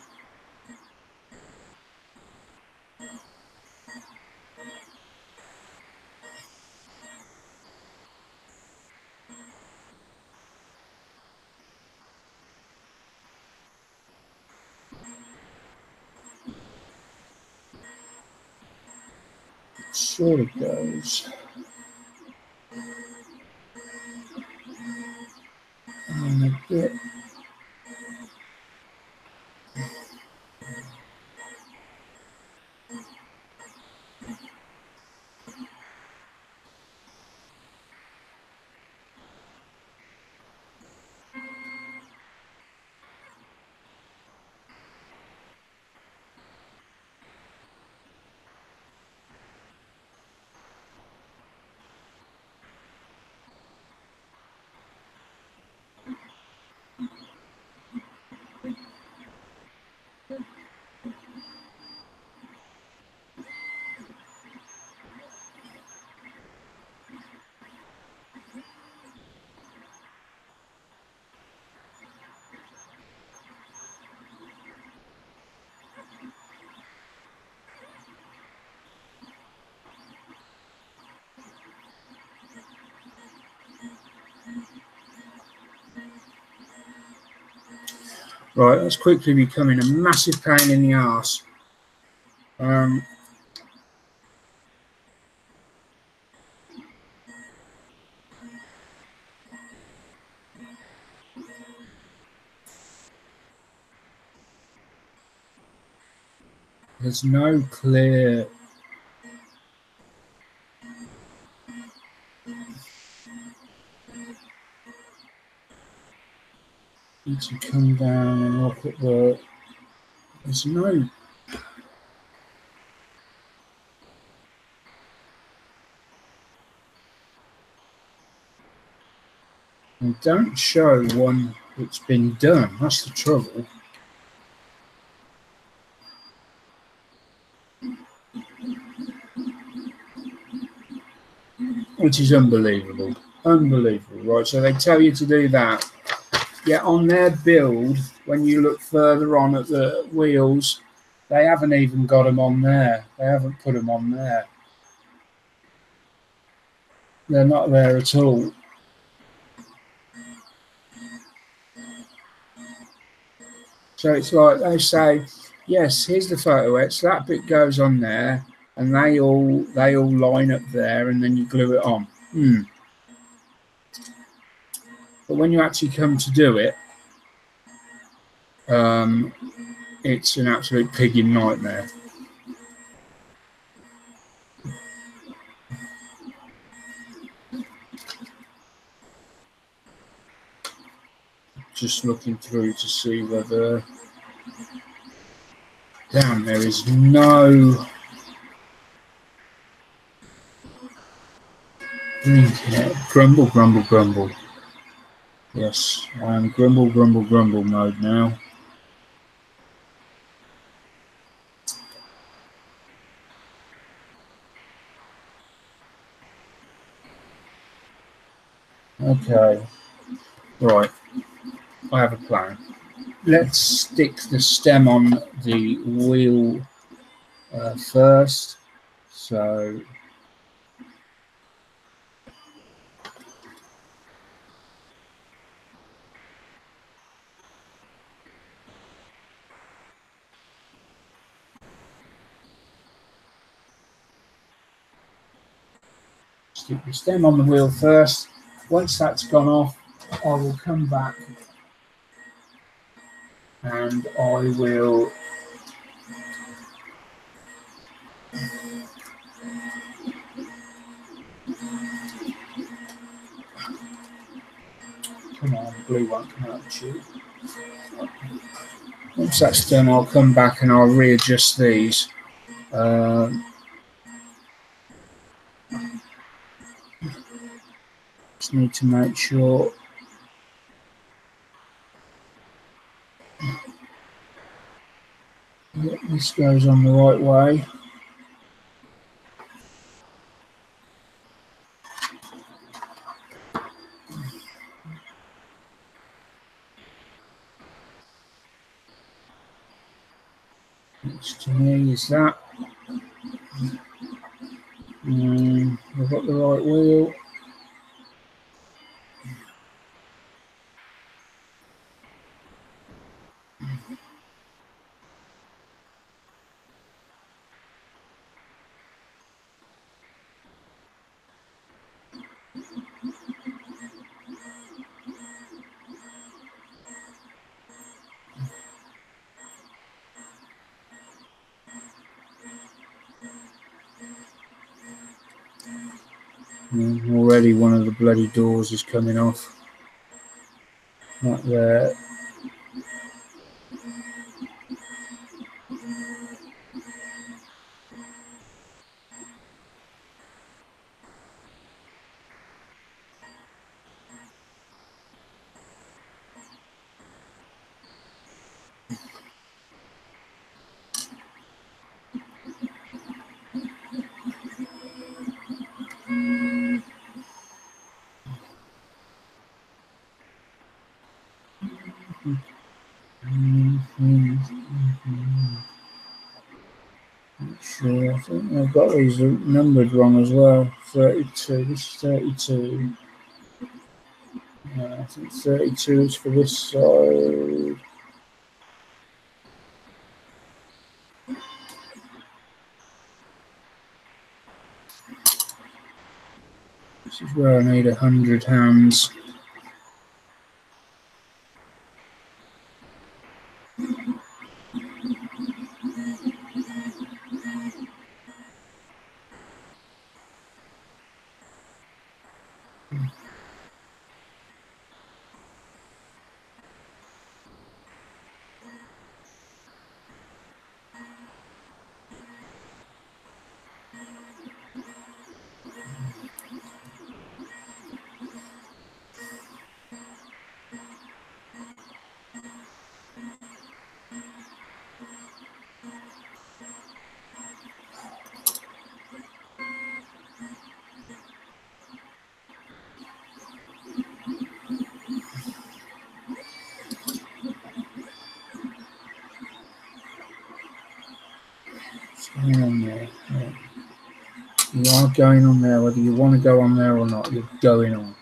Speaker 1: sort of goes. And a bit. Right, that's quickly becoming a massive pain in the arse. There's no clear need to come down and look at the. There's no. They don't show one that's been done. That's the trouble. Which is unbelievable. Unbelievable, right? So they tell you to do that. Yet on their build, when you look further on at the wheels, they haven't even got them on there. They haven't put them on there. They're not there at all. So it's like they say, yes, here's the photo etch. That bit goes on there, and they all line up there, and then you glue it on. But when you actually come to do it, it's an absolute pigging nightmare. Just looking through to see whether. Damn, there is no. Grumble, grumble, grumble. Yes, I'm grumble, grumble, grumble mode now. Okay, right. I have a plan. Let's stick the stem on the wheel first. So. Stick the stem on the wheel first. Once that's gone off, I will come back and I will come on, the blue won't come out of the tube. Once that's done, I'll come back and I'll readjust these. Just need to make sure that this goes on the right way. Which to me is that. We've got the right wheel. Already one of the bloody doors is coming off. Not there. Sure, I think I've got these numbered wrong as well. 32, this is 32. I think 32 is for this side. This is where I need 100 hands. Going on there. Yeah. You are going on there, whether you want to go on there or not, you're going on.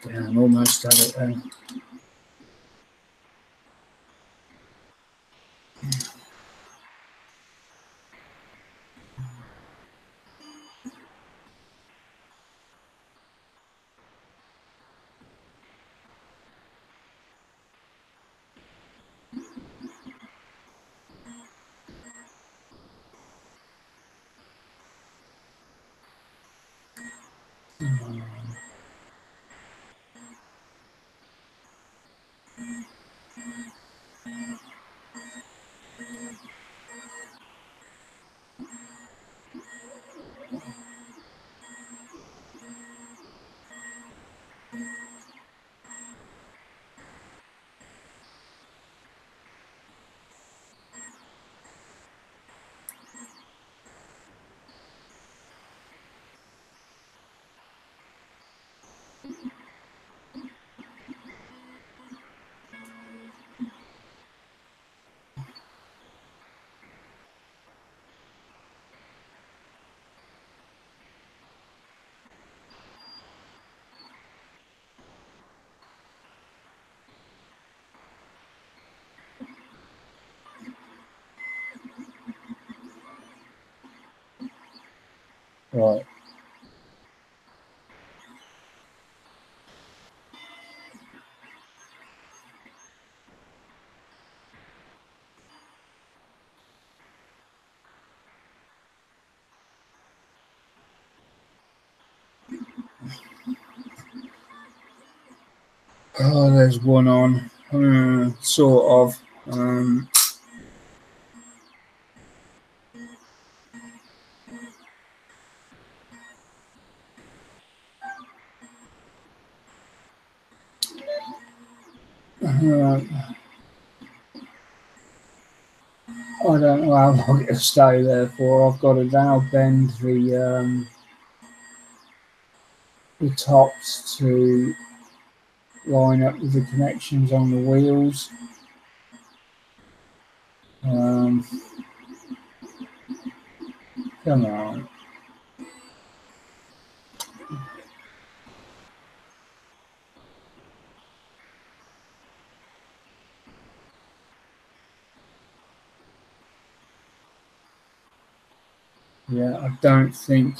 Speaker 1: Yeah, I'm almost at it then. Right. Oh, there's one on. Sort of. I don't know how long it'll stay there for. I've got to now bend the tops to line up with the connections on the wheels. Come on. Yeah, I don't think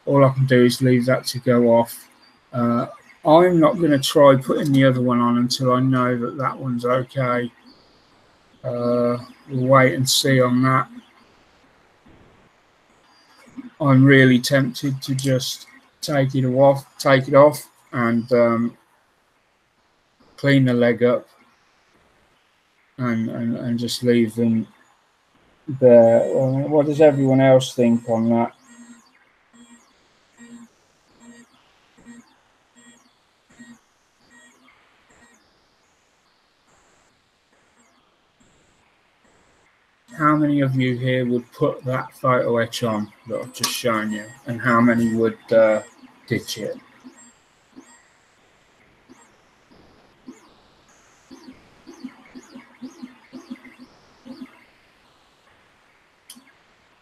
Speaker 1: all I can do is leave that to go off. I'm not going to try putting the other one on until I know that that one's okay. We'll wait and see on that. I'm really tempted to just take it off, and clean the leg up, and just leave them there. What does everyone else think on that? How many of you here would put that photo etch on that I've just shown you, and how many would ditch it?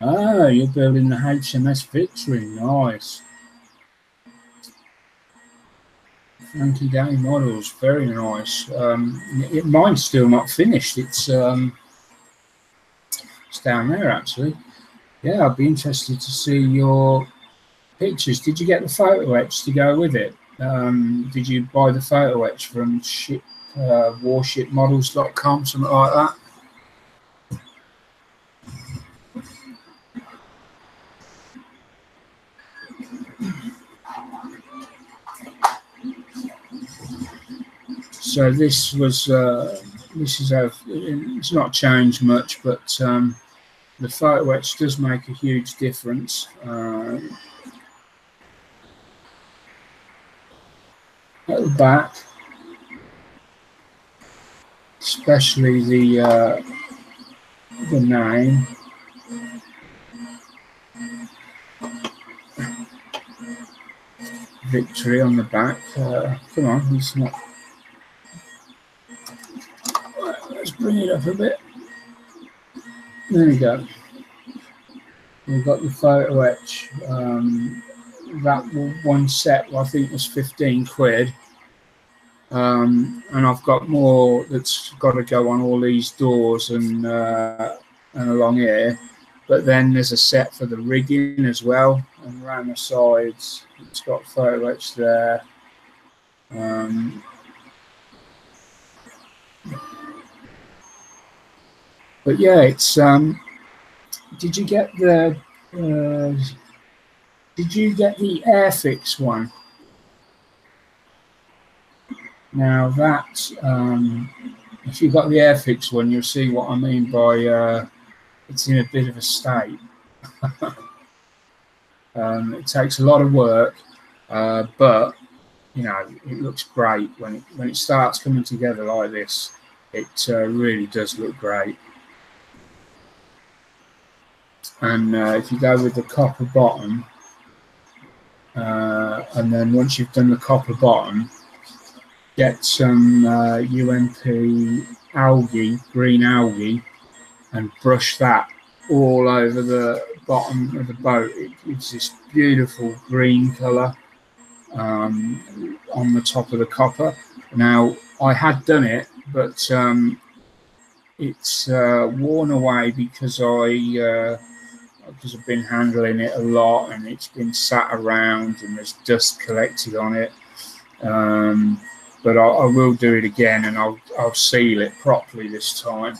Speaker 1: Ah, you're building the HMS Victory. Nice. Funky Day models. Very nice. Mine's still not finished. It's down there, actually. Yeah, I'd be interested to see your pictures. Did you get the photo etch to go with it? Did you buy the photo etch from warshipmodels.com, something like that? So this is it's not changed much, but the photo etch does make a huge difference. At the back, especially the name. Victory on the back. Come on, it's not. Let's bring it up a bit. There we go. We've got the photo etch. That one set, I think, was 15 quid. And I've got more that's got to go on all these doors and along here. But then there's a set for the rigging as well, and around the sides, it's got photo etch there. But yeah, it's. Did you get the Did you get the Airfix one? Now that, if you got the Airfix one, you'll see what I mean by it's in a bit of a state. It takes a lot of work, but you know, it looks great when it starts coming together like this. It really does look great. And if you go with the copper bottom, and then once you've done the copper bottom, get some UMP algae, green algae, and brush that all over the bottom of the boat. It's this beautiful green colour on the top of the copper. Now, I had done it, but it's worn away because I've been handling it a lot, and it's been sat around, and there's dust collected on it. But I will do it again, and I'll seal it properly this time.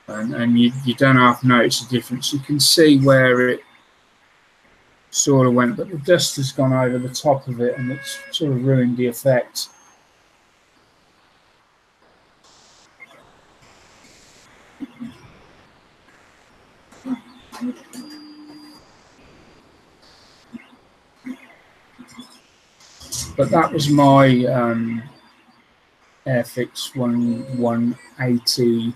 Speaker 1: And you don't have to notice the difference. You can see where it sort of went, but the dust has gone over the top of it, and it's sort of ruined the effect. But that was my Airfix 180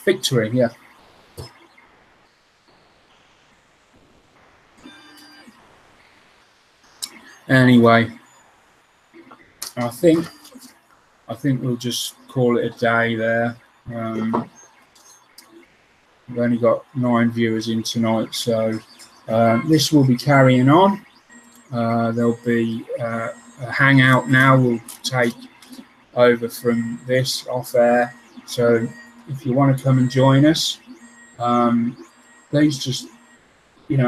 Speaker 1: Victory, yeah. Anyway, I think we'll just call it a day there. We've only got 9 viewers in tonight, so this will be carrying on. There'll be a hangout now. We'll take over from this off air. So if you want to come and join us, please just, you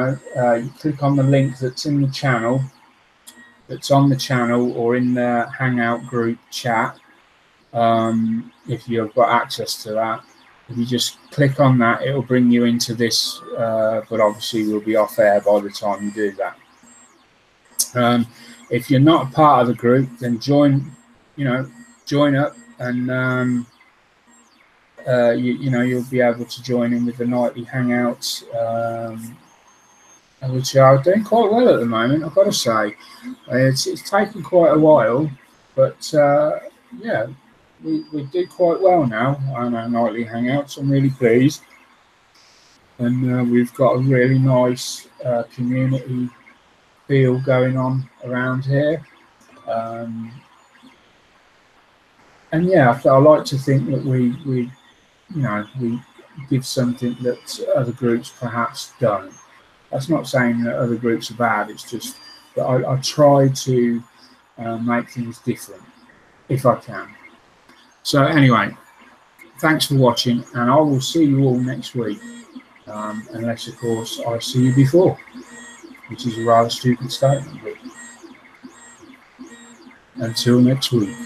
Speaker 1: click on the link that's in the channel, that's on the channel, or in the hangout group chat. If you've got access to that, if you just click on that, it'll bring you into this, but obviously we'll be off air by the time you do that. If you're not a part of the group, then join up, and you'll be able to join in with the nightly hangouts, which are doing quite well at the moment, I've got to say. It's taken quite a while, but yeah, we do quite well now on our nightly hangouts. I'm really pleased, and we've got a really nice community feel going on around here, and yeah, I like to think that we give something that other groups perhaps don't. That's not saying that other groups are bad. It's just that I try to make things different if I can. So anyway, thanks for watching, and I will see you all next week, unless of course I see you before, which is a rather stupid statement. But until next week.